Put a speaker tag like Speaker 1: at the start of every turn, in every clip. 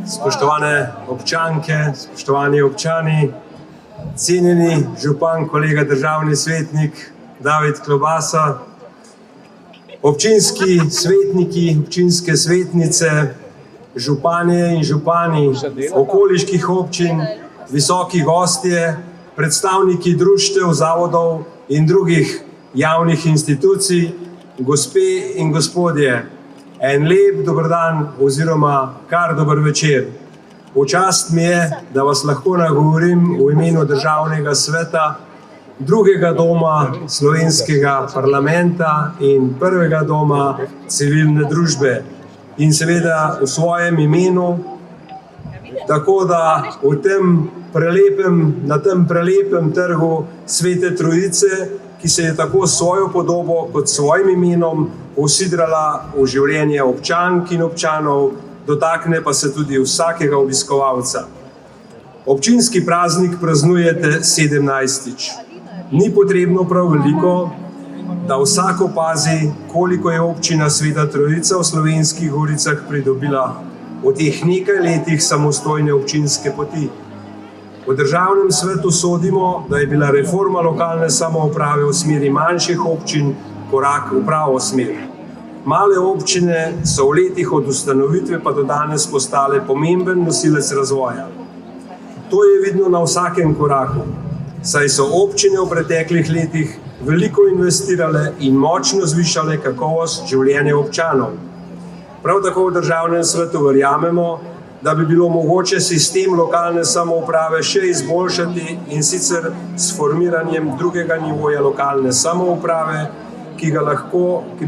Speaker 1: Spoštovane občanke, spoštovani občani, cenjeni župan, kolega državni svetnik David Klobasa, občinski svetniki, občinske svetnice, županje in župani okoliških občin, visoki gostje, predstavniki društev, zavodov in drugih javnih institucij, gospe in gospodje, en lep dober dan oziroma kar dober večer. V čast mi je, da vas lahko nagovorim v imenu Državnega sveta, drugega doma slovenskega parlamenta in prvega doma civilne družbe. In seveda v svojem imenu, tako da na tem prelepem trgu Svete Trojice, ki se je tako svojo podobo kot svojim imenom usidrala v življenje občank in občanov, dotakne pa se tudi vsakega obiskovalca. Občinski praznik praznujete 17. Ni potrebno prav veliko, da vsak opazi, koliko je občina Sveta Trojica v Slovenskih goricah pridobila v teh nekaj letih samostojne občinske poti. V Državnem svetu sodimo, da je bila reforma lokalne samouprave v smeri manjših občin korak v pravo smer. Male občine so v letih od ustanovitve pa do danes postale pomemben nosilec razvoja. To je vidno na vsakem koraku, saj so občine v preteklih letih veliko investirale in močno zvišale kakovost življenja občanov. Prav tako v Državnem svetu verjamemo, da bi bilo mogoče sistem lokalne samouprave še izboljšati, in sicer s formiranjem drugega nivoja lokalne samouprave, ki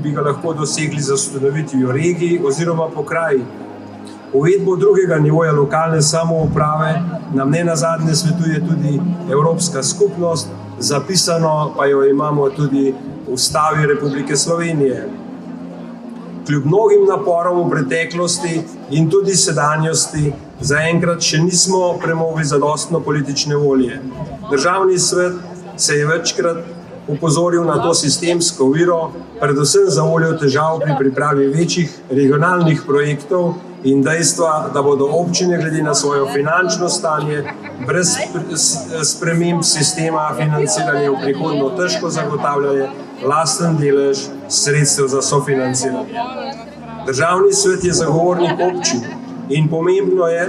Speaker 1: bi ga lahko dosegli z ustanovitvijo regij oziroma pokrajin. Uvedbo drugega nivoja lokalne samouprave nam nenazadnje svetuje tudi Evropska skupnost, zapisano pa jo imamo tudi v Ustavi Republike Slovenije. Kljub mnogim naporom v preteklosti in tudi sedanjosti zaenkrat še nismo premogli zadostno politične volje. Državni svet se je večkrat opozoril na to sistemsko oviro, predvsem zavoljo težav pri pripravi večjih regionalnih projektov in dejstva, da bodo občine glede na svojo finančno stanje brez sprememb sistema financiranja v prihodnje težko zagotavljale lasten delež sredstev za sofinanciranje. Državni svet je zagovornik občin in pomembno je,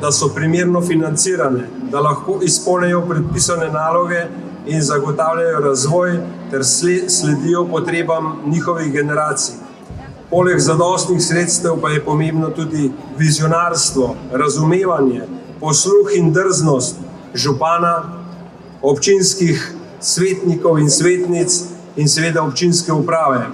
Speaker 1: da so primerno financirane, da lahko izpolnijo predpisane naloge in zagotavljajo razvoj ter sledijo potrebam njihovih generacij. Poleg zadostnih sredstev pa je pomembno tudi vizionarstvo, razumevanje, posluh in drznost župana, občinskih svetnikov in svetnic in seveda občinske uprave.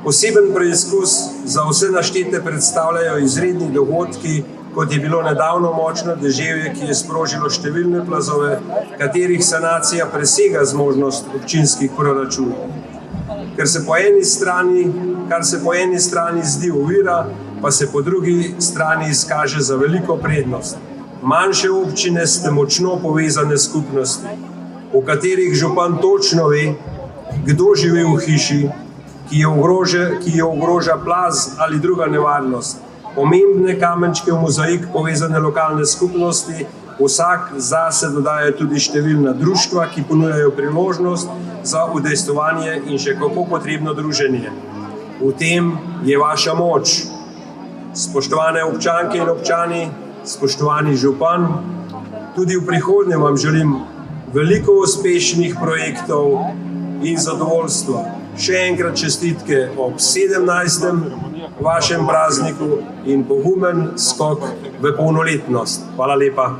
Speaker 1: Poseben preizkus za vse naštete predstavljajo izredni dogodki, kot je bilo nedavno močno deževje, ki je sprožilo številne plazove, katerih sanacija presega zmožnost občinskih proračunov. Kar se po eni strani zdi ovira, pa se po drugi strani izkaže za veliko prednost. Manjše občine ste močno povezane skupnosti, v katerih župan točno ve, kdo živi v hiši, ki jo ogroža plaz ali druga nevarnost. Pomembne kamenčke v mozaik povezane lokalne skupnosti, vsak zase dodaja tudi številna društva, ki ponujajo priložnost za udejstvovanje in še kako potrebno druženje. V tem je vaša moč. Spoštovane občanke in občani, spoštovani župan, tudi v prihodnje vam želim veliko uspešnih projektov in zadovoljstva. Še enkrat čestitke ob 17. vašem prazniku in pogumen skok v polnoletnost. Hvala lepa.